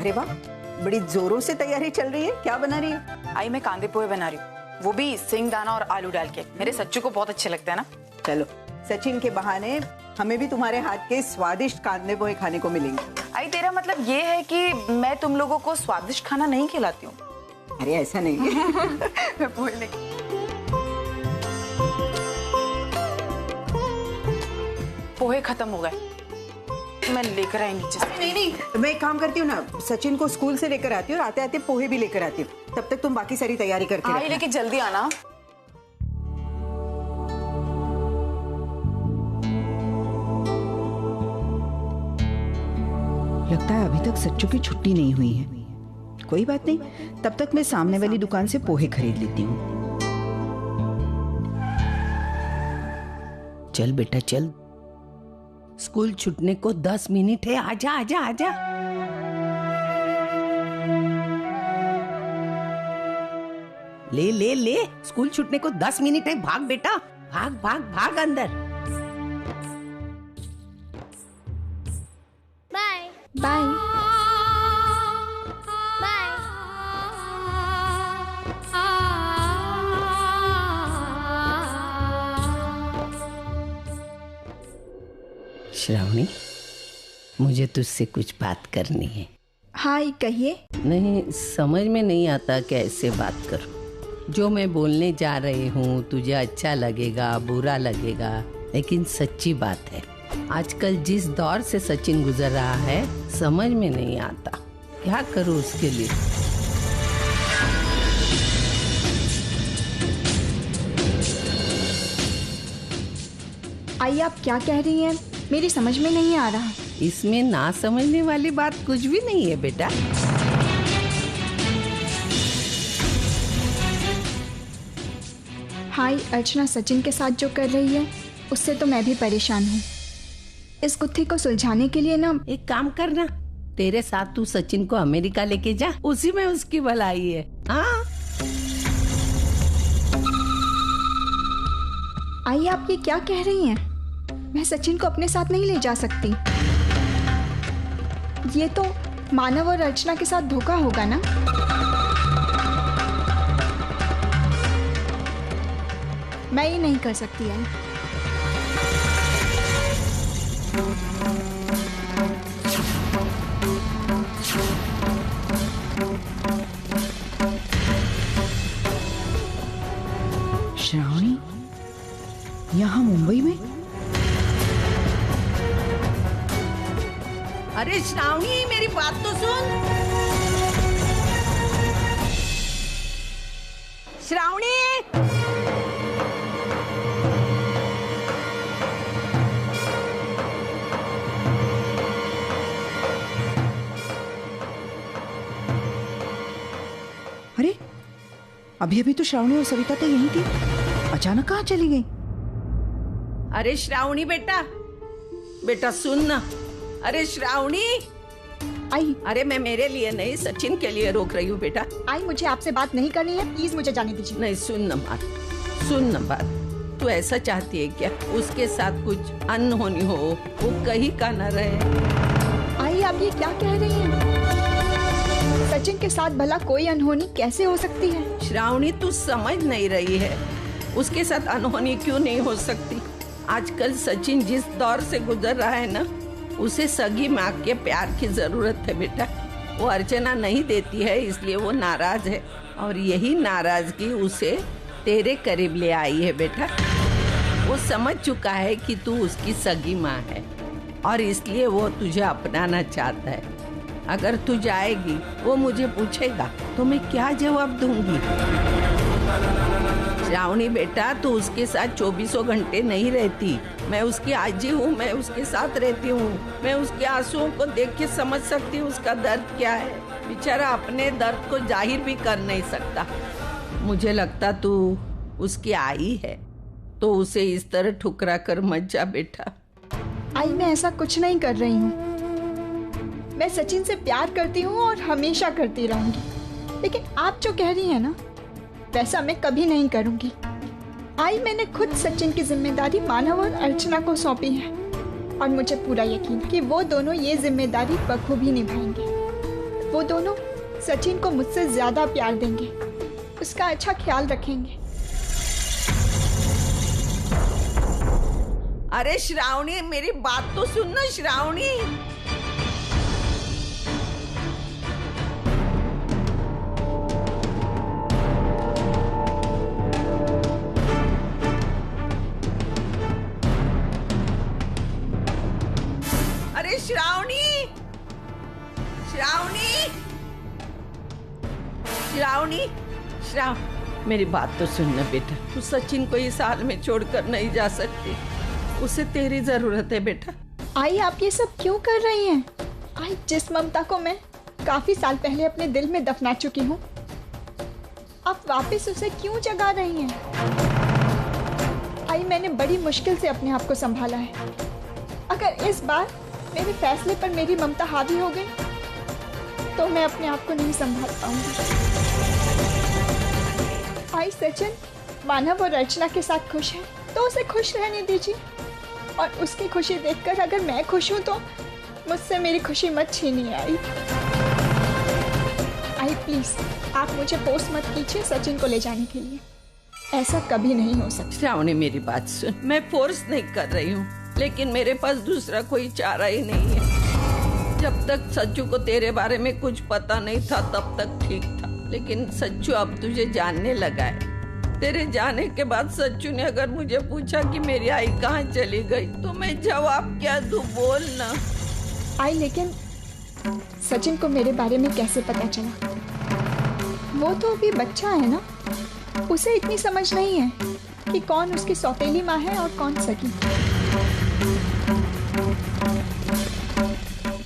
अरे वाह, बड़ी जोरों से तैयारी चल रही है। क्या बना रही है? आई मैं कांदे पोहे बना रही हूँ, वो भी सिंगदाना और आलू डाल के। मेरे सच्चू को बहुत अच्छे लगते हैं ना। चलो, सचिन के बहाने हमें भी तुम्हारे हाथ के स्वादिष्ट कांदे पोहे खाने को मिलेंगे। आई तेरा मतलब ये है कि मैं तुम लोगों को स्वादिष्ट खाना नहीं खिलाती हूँ? अरे ऐसा नहीं मैं पोहे नहीं। पोहे खत्म हो गए, मैं लेकर आई नीचे से। नहीं, मैं एक काम करती हूँ ना, सचिन को स्कूल से लेकर आती हूँ और आते आते पोहे भी लेकर आती हूँ। तब तक तुम बाकी सारी तैयारी करके आई लेकिन जल्दी आना। लगता है अभी तक सच्चू की छुट्टी नहीं हुई है। कोई बात नहीं, तब तक मैं सामने वाली दुकान से पोहे खरीद लेती हूँ। चल बेटा चल, स्कूल छूटने को 10 मिनट है। आजा आजा आजा। ले ले ले, स्कूल छूटने को 10 मिनट है। भाग बेटा, भाग भाग भाग अंदर। Bye bye. श्रावणी, मुझे तुझसे कुछ बात करनी है। हाय, कहिए। नहीं, समझ में नहीं आता कैसे बात करूं। जो मैं बोलने जा रही हूँ तुझे अच्छा लगेगा बुरा लगेगा, लेकिन सच्ची बात है। आजकल जिस दौर से सचिन गुजर रहा है समझ में नहीं आता क्या करूं उसके लिए। आई, आप क्या कह रही हैं? मेरी समझ में नहीं आ रहा। इसमें ना समझने वाली बात कुछ भी नहीं है बेटा। हाय, अर्चना सचिन के साथ जो कर रही है उससे तो मैं भी परेशान हूँ। इस गुत्थी को सुलझाने के लिए ना एक काम करना, तेरे साथ तू सचिन को अमेरिका लेके जा, उसी में उसकी भलाई है। हाँ आई, आप ये क्या कह रही हैं? मैं सचिन को अपने साथ नहीं ले जा सकती। ये तो मानव और अर्चना के साथ धोखा होगा ना। मैं ये नहीं कर सकती आई। श्रावणी यहाँ मुंबई में? अरे श्रावणी, मेरी बात तो सुन। श्रावणी, अरे अभी अभी तो श्रावणी और सविता तो यहीं थी, अचानक कहाँ चली गई? अरे श्रावणी बेटा, बेटा सुन ना। अरे श्रावणी आई, अरे मैं मेरे लिए नहीं सचिन के लिए रोक रही हूँ बेटा। आई, मुझे आपसे बात नहीं करनी है, प्लीज मुझे जाने दीजिए। नहीं, सुन न बात। तू ऐसा चाहती है क्या उसके साथ कुछ अनहोनी हो, वो कहीं का न रहे? आई, आप ये क्या कह रही हैं? सचिन के साथ भला कोई अनहोनी कैसे हो सकती है? श्रावणी, तू समझ नहीं रही है। उसके साथ अनहोनी क्यों नहीं हो सकती? आजकल सचिन जिस दौर से गुजर रहा है ना, उसे सगी माँ के प्यार की जरूरत है बेटा। वो अर्चना नहीं देती है इसलिए वो नाराज है, और यही नाराजगी उसे तेरे करीब ले आई है बेटा। वो समझ चुका है कि तू उसकी सगी माँ है और इसलिए वो तुझे अपनाना चाहता है। अगर तू जाएगी वो मुझे पूछेगा तो मैं क्या जवाब दूंगी? श्रावणी बेटा, तू उसके साथ 24 घंटे नहीं रहती। मैं उसकी आजी हूँ, मैं उसके साथ रहती हूँ। मैं उसके आंसुओं को देख के समझ सकती हूँ उसका दर्द क्या है। बेचारा अपने दर्द को जाहिर भी कर नहीं सकता। मुझे लगता तू उसकी आई है तो उसे इस तरह ठुकरा कर मत जा बेटा। आई, मैं ऐसा कुछ नहीं कर रही हूँ। मैं सचिन से प्यार करती हूँ और हमेशा करती रहूंगी, लेकिन आप जो कह रही हैं ना, वैसा मैं कभी नहीं करूंगी। आई, मैंने खुद सचिन की जिम्मेदारी मानव और अर्चना को सौंपी है और मुझे पूरा यकीन है कि वो दोनों ये जिम्मेदारी बखूबी निभाएंगे। वो दोनों सचिन को मुझसे ज्यादा प्यार देंगे, उसका अच्छा ख्याल रखेंगे। अरे श्रावणी, मेरी बात तो सुन ना श्रावणी। अरे श्रावणी, श्रावणी, श्रावणी, मेरी बात तो सुनना बेटा। तू सचिन को इस हाल में छोड़कर नहीं जा सकती, उसे तेरी जरूरत है बेटा। आई, आप ये सब क्यों कर रही हैं? आई, जिस ममता को मैं काफी साल पहले अपने दिल में दफना चुकी हूँ, आप वापस उसे क्यों जगा रही हैं? आई, मैंने बड़ी मुश्किल से अपने आप को संभाला है। अगर इस बार मेरे फैसले पर मेरी ममता हावी हो गई तो मैं अपने आप को नहीं संभाल पाऊंगी। आई सचिन, माना वो रचना के साथ खुश है तो उसे खुश रहने दीजिए, और उसकी खुशी देखकर अगर मैं खुश हूं तो मुझसे मेरी खुशी मत छीनिए। आई प्लीज, आप मुझे फोर्स मत कीजिए सचिन को ले जाने के लिए, ऐसा कभी नहीं हो सकता। श्रावणी, मेरी बात सुन, मैं फोर्स नहीं कर रही हूँ, लेकिन मेरे पास दूसरा कोई चारा ही नहीं है। जब तक सच्चू को तेरे बारे में कुछ पता नहीं था तब तक ठीक था, लेकिन सच्चू अब तुझे जानने लगा है। तेरे जाने के बाद सच्चू ने अगर मुझे पूछा कि मेरी आई कहाँ चली गई तो मैं जवाब क्या दूं, बोल ना। आई, लेकिन सचिन को मेरे बारे में कैसे पता चला? वो तो अभी बच्चा है ना, उसे इतनी समझ नहीं है कि कौन उसकी सौतेली माँ है और कौन सगी।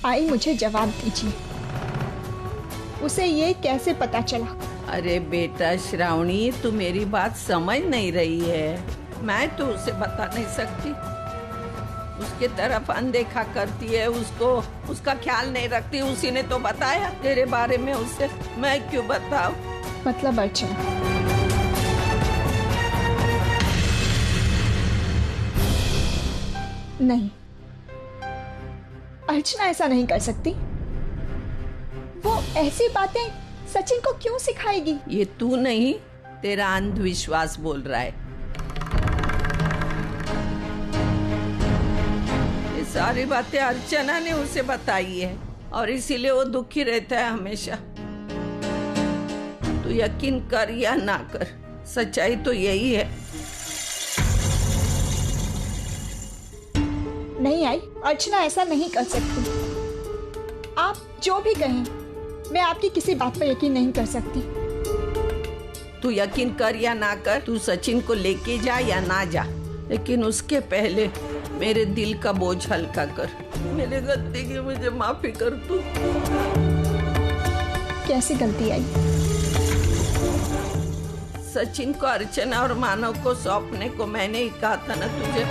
आई, मुझे जवाब दीजिए, उसे ये कैसे पता चला? अरे बेटा श्रावणी, तू मेरी बात समझ नहीं रही है। मैं तो उसे बता नहीं सकती, उसके तरफ अनदेखा करती है, उसका ख्याल नहीं रखती। उसी ने तो बताया तेरे बारे में उसे, मैं क्यों बताऊं? मतलब अर्चना? नहीं, अर्चना ऐसा नहीं कर सकती। वो ऐसी बातें सचिन को क्यों सिखाएगी? ये तू नहीं, तेरा अंधविश्वास बोल रहा है। ये सारी बातें अर्चना ने उसे बताई है और इसीलिए वो दुखी रहता है हमेशा। तू यकीन कर या ना कर, सच्चाई तो यही है। नहीं आई, अर्चना ऐसा नहीं कर सकती। आप जो भी कहें, मैं आपकी किसी बात पर यकीन नहीं कर सकती। तू यकीन कर या ना कर, तू सचिन को लेके जा या ना जा, लेकिन उसके पहले मेरे दिल का बोझ हल्का कर। मेरी गलती की मुझे माफी कर तू। कैसी गलती आई? सचिन को अर्चना और मानव को सौंपने को मैंने ही कहा था ना तुझे।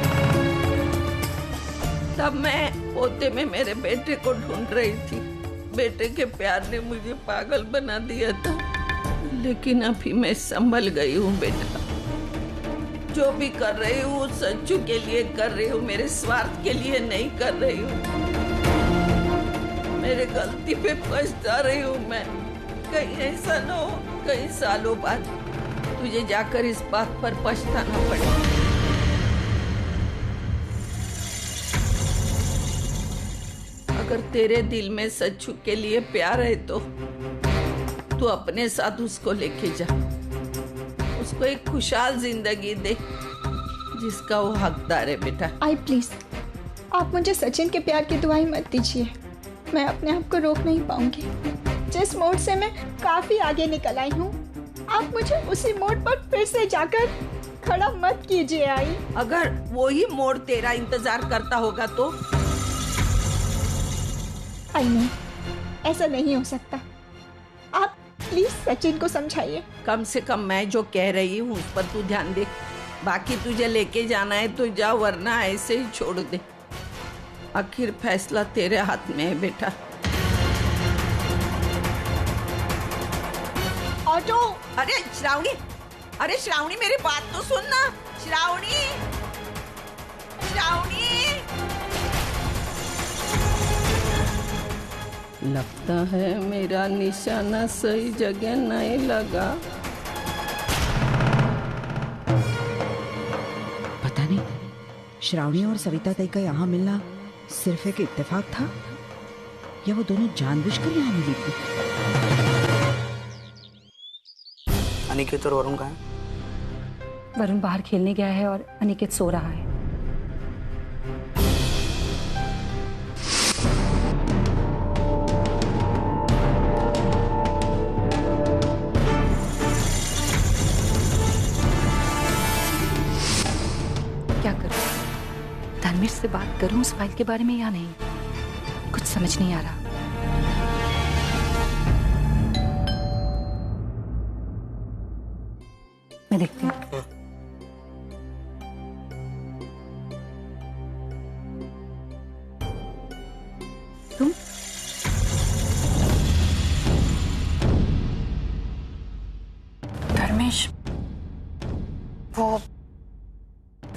तब मैं पोते में मेरे बेटे को ढूंढ रही थी। बेटे के प्यार ने मुझे पागल बना दिया था, लेकिन अभी मैं संभल गई हूँ बेटा। जो भी कर रही हूँ सच्चू के लिए कर रही हूँ, मेरे स्वार्थ के लिए नहीं कर रही हूँ। मेरे गलती पे पछता रही हूँ मैं। कहीं ऐसा न हो कई सालों बाद तुझे जाकर इस बात पर पछताना पड़े। अगर तेरे दिल में सच्चू के लिए प्यार है तो तू अपने साथ उसको लेके जा, उसको एक खुशहाल जिंदगी दे जिसका वो हकदार है बेटा। आई प्लीज, आप मुझे सचिन के प्यार की दुआई मत दीजिए। मैं अपने आप को रोक नहीं पाऊंगी। जिस मोड़ से मैं काफी आगे निकल आई हूँ, आप मुझे उसी मोड़ पर फिर से जाकर खड़ा मत कीजिए। आई, अगर वो ही मोड़ तेरा इंतजार करता होगा तो? आई नहीं, ऐसा नहीं हो सकता। आप प्लीज सचिन को समझाइए। कम से कम मैं जो कह रही हूँ उस पर तू ध्यान दे। बाकी तुझे लेके जाना है तो जा, वरना ऐसे ही छोड़ दे। आखिर फैसला तेरे हाथ में है बेटा। ऑटो! अरे श्रावणी, अरे श्रावणी, मेरी बात तो सुन ना। श्रावणी, श्रावणी। लगता है मेरा निशाना सही जगह नहीं लगा। पता नहीं श्रावणी और सविता ताई का यहाँ मिलना सिर्फ एक इत्तेफाक था या वो दोनों जानबूझकर यहाँ मिली थी। अनिकेत और वरुण कहाँ हैं? वरुण बाहर खेलने गया है और अनिकेत सो रहा है। क्या करूं? धर्मेश से बात करूं उस फाइल के बारे में या नहीं? कुछ समझ नहीं आ रहा। मैं देखती हूँ। तुम धर्मेश, वो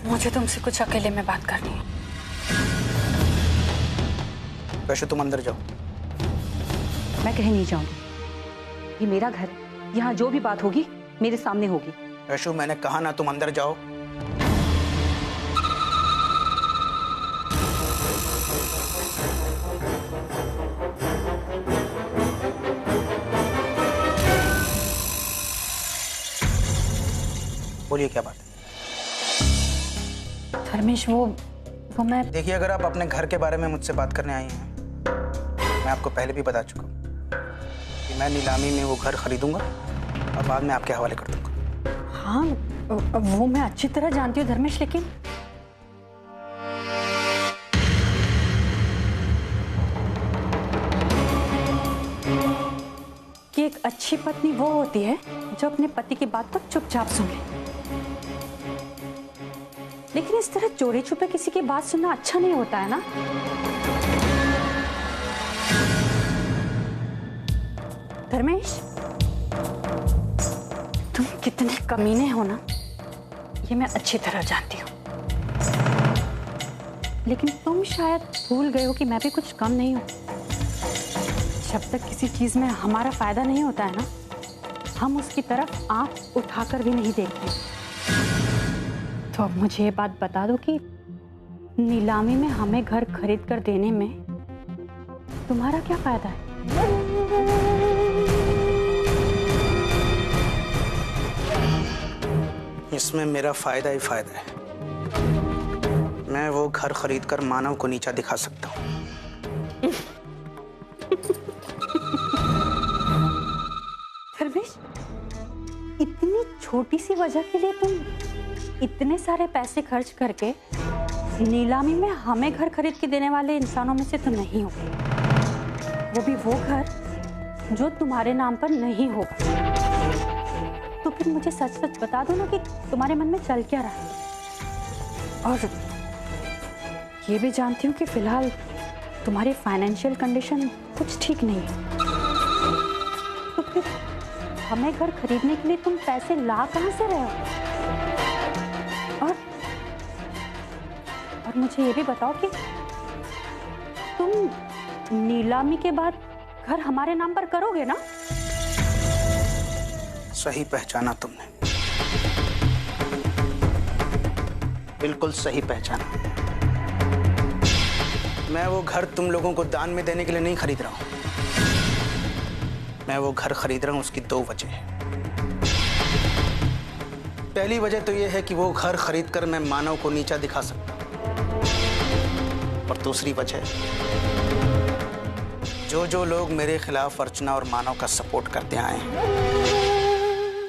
मुझे तुमसे कुछ अकेले में बात करनी है। वैसे तुम अंदर जाओ। मैं कहीं नहीं जाऊंगी। ये मेरा घर है। यहाँ जो भी बात होगी मेरे सामने होगी। वैशु, मैंने कहा ना तुम अंदर जाओ। बोलिए क्या बात है? धर्मेश, वो मैं देखिए, अगर आप अपने घर के बारे में मुझसे बात करने आई हैं, मैं आपको पहले भी बता चुका हूँ कि मैं नीलामी में वो घर खरीदूंगा और बाद में आपके हवाले कर दूंगा। हाँ, वो मैं अच्छी तरह जानती हूँ धर्मेश, लेकिन कि एक अच्छी पत्नी वो होती है जो अपने पति की बात को चुपचाप सुने, लेकिन इस तरह चोरी छुपे किसी की बात सुनना अच्छा नहीं होता है ना। धर्मेश, तुम कितने कमीने हो ना, ये मैं अच्छी तरह जानती हूँ, लेकिन तुम शायद भूल गए हो कि मैं भी कुछ कम नहीं हूँ। जब तक किसी चीज में हमारा फायदा नहीं होता है ना, हम उसकी तरफ आंख उठाकर भी नहीं देखते। तो अब मुझे ये बात बता दो कि नीलामी में हमें घर खरीद कर देने में तुम्हारा क्या फायदा है? इसमें मेरा फायदा ही फायदा है। मैं वो घर खरीदकर मानव को नीचा दिखा सकता हूँ। धर्मेश, इतनी छोटी सी वजह के लिए तुम इतने सारे पैसे खर्च करके नीलामी में हमें घर खरीद के देने वाले इंसानों में से तो नहीं हो, वो भी वो घर जो तुम्हारे नाम पर नहीं होगा। तो फिर मुझे सच सच बता दो ना कि तुम्हारे मन में चल क्या रहा है। और ये भी जानती हूँ कि फिलहाल तुम्हारी फाइनेंशियल कंडीशन कुछ ठीक नहीं है, तो फिर हमें घर खरीदने के लिए तुम पैसे ला कहाँ से रहे हो? और मुझे ये भी बताओ कि तुम नीलामी के बाद घर हमारे नाम पर करोगे ना? सही पहचाना तुमने, बिल्कुल सही पहचाना। मैं वो घर तुम लोगों को दान में देने के लिए नहीं खरीद रहा हूं। मैं वो घर खरीद रहा हूं, उसकी दो वजह है। पहली वजह तो ये है कि वो घर खरीदकर मैं मानव को नीचा दिखा सकता हूं, और दूसरी वजह जो लोग मेरे खिलाफ अर्चना और मानव का सपोर्ट करते आए हैं,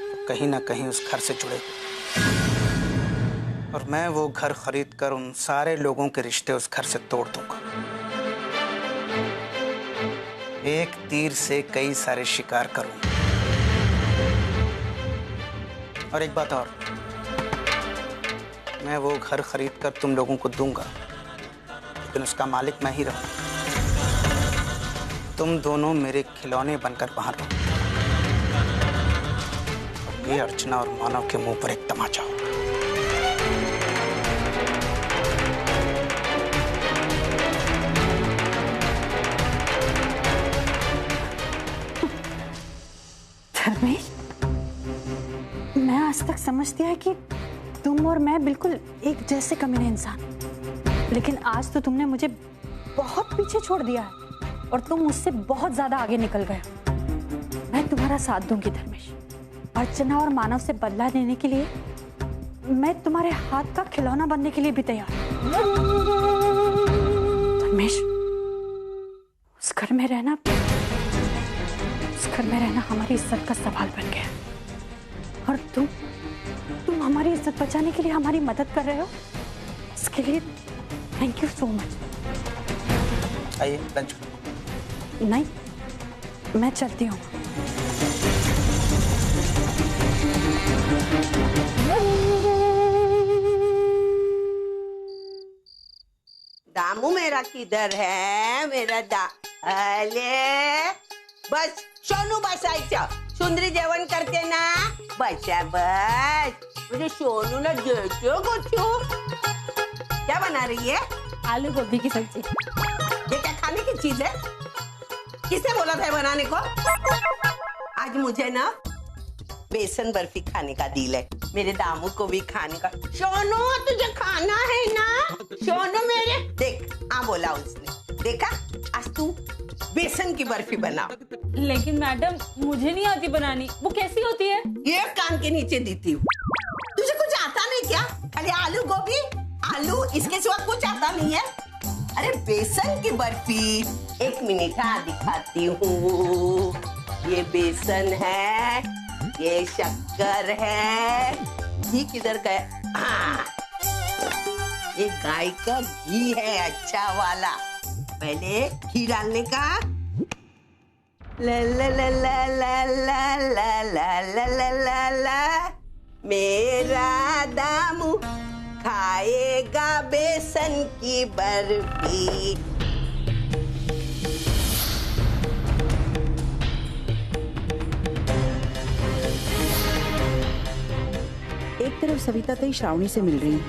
तो कहीं ना कहीं उस घर से जुड़े, और मैं वो घर खरीदकर उन सारे लोगों के रिश्ते उस घर से तोड़ दूंगा। एक तीर से कई सारे शिकार करूंगा। और एक बात और, मैं वो घर खरीदकर तुम लोगों को दूंगा, लेकिन उसका मालिक मैं ही रहूंगा। तुम दोनों मेरे खिलौने बनकर बाहर रहो। ये अर्चना और मानव के मुंह पर एक तमाचा हो। धर्मेश, मैं आज तक समझती है कि तुम और मैं बिल्कुल एक जैसे कमीने इंसान, लेकिन आज तो तुमने मुझे बहुत पीछे छोड़ दिया है और तुम मुझसे बहुत ज्यादा आगे निकल गए। मैं तुम्हारा साथ दूंगी धर्मेश। अर्चना और मानव से बदला लेने के लिए मैं तुम्हारे हाथ का खिलौना बनने के लिए भी तैयार हूं। धर्मेश, उस घर में रहना हमारी इज्जत का सवाल बन गया और तुम हमारी इज्जत बचाने के लिए हमारी मदद कर रहे हो। इसके लिए थैंक यू सो मच। आइए लंच। नहीं, मैं चलती हूँ। दामू मेरा किधर है? मेरा अले बस सोनू बसायचं, सुंदरी जेवण करते ना, बसा बस। मुझे सोनू ना देते कुछ। क्या बना रही है? आलू गोभी की सब्जी। ये क्या खाने की चीज है? किसने बोला था बनाने को? आज मुझे ना बेसन बर्फी खाने का दिल है, मेरे दामू को भी खाने का। सोनू तुझे खाना है ना? सोनू मेरे देख, हाँ बोला उसने। देखा, आज तू बेसन की बर्फी बना। लेकिन मैडम मुझे नहीं आती बनानी, वो कैसी होती है? ये कान के नीचे देती हूँ। तुझे कुछ आता नहीं क्या? खाली आलू गोभी, आलू, इसके सिवा कुछ आता नहीं है? अरे बेसन की बर्फी, एक मिनट हाँ दिखाती हूँ। ये बेसन है, ये शक्कर है, घी किधर गया? हाँ, ये गाय का घी है, अच्छा वाला। पहले घी डालने का, ला ला ला ला ला ला ला ला ला ला ला ला, मेरा दामू खाएगा बेसन की बर्फी। एक तरफ सविता तई श्रावणी से मिल रही है,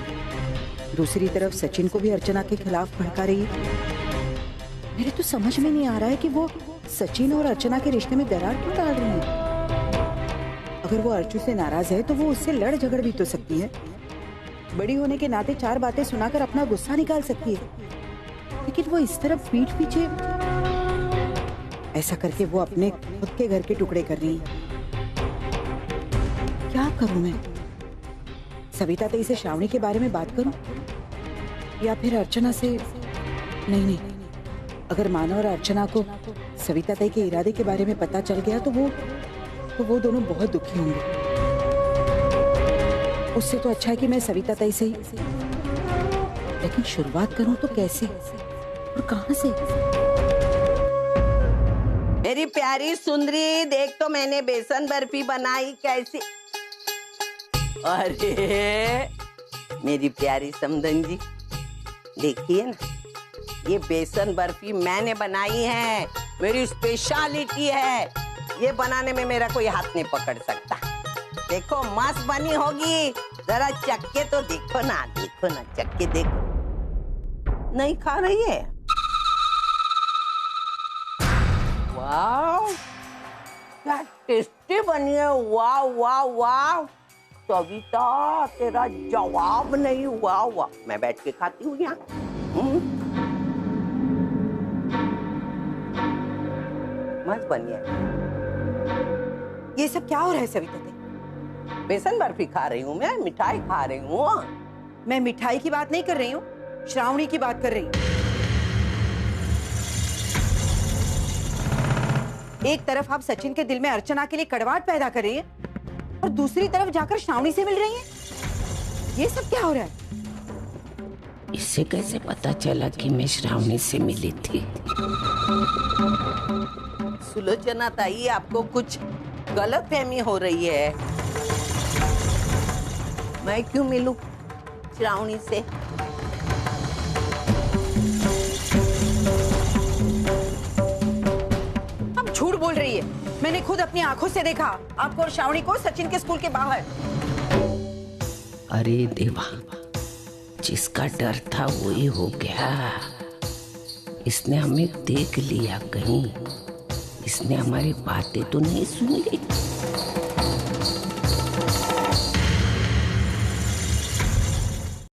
दूसरी तरफ सचिन को भी अर्चना के खिलाफ भड़का रही है। मेरे तो समझ में नहीं आ रहा है कि वो सचिन और अर्चना के रिश्ते में दरार क्यों डाल रही है। अगर वो अर्चू से नाराज है तो वो उससे लड़ झगड़ भी तो सकती है। बड़ी होने के नाते चार बातें सुनाकर अपना गुस्सा निकाल सकती है, लेकिन वो इस तरफ पीठ पीछे ऐसा करके वो अपने खुद के घर के टुकड़े कर रही है। क्या करूं मैं? सविता तई से श्रावणी के बारे में बात करूं या फिर अर्चना से? नहीं, अगर मानव और अर्चना को सविता तई के इरादे के बारे में पता चल गया तो वो दोनों बहुत दुखी होंगे। उससे तो अच्छा है कि मैं सविता तई से ही, लेकिन शुरुआत करूं तो कैसे और कहां से? मेरी प्यारी सुंदरी, देख तो मैंने बेसन बर्फी बनाई कैसी। अरे मेरी प्यारी समधन जी, देखिए ना, ये बेसन बर्फी मैंने बनाई है, मेरी स्पेशलिटी है। ये बनाने में मेरा कोई हाथ नहीं पकड़ सकता। देखो मस्त बनी होगी, जरा चक्के तो देखो ना चक्के देखो। नहीं खा रही है? वाह, क्या टेस्टी बनी है। वाह वाह वाह, सविता तेरा जवाब नहीं हुआ। वाह, मैं बैठ के खाती हूँ यहाँ। मस्त बनी है। ये सब क्या हो रहा है सविता तई? बेसन बर्फी खा रही हूँ मैं, मिठाई खा रही हूँ। मैं मिठाई की बात नहीं कर रही हूँ, श्रावणी की बात कर रही हूँ। एक तरफ आप सचिन के दिल में अर्चना के लिए कड़वाहट पैदा कर रही हैं और दूसरी तरफ जाकर श्रावणी से मिल रही हैं। ये सब क्या हो रहा है? इससे कैसे पता चला कि मैं श्रावणी से मिली थी? सुलोचना ताई, आपको कुछ गलतफहमी हो रही है। मैं क्यों मिलूं श्रावणी से? आप झूठ बोल रही है। मैंने खुद अपनी आंखों से देखा आपको और श्रावणी को सचिन के स्कूल के बाहर। अरे देवा, जिसका डर था वही हो गया। इसने हमें देख लिया कहीं, इसने हमारी बातें तो नहीं सुन ली।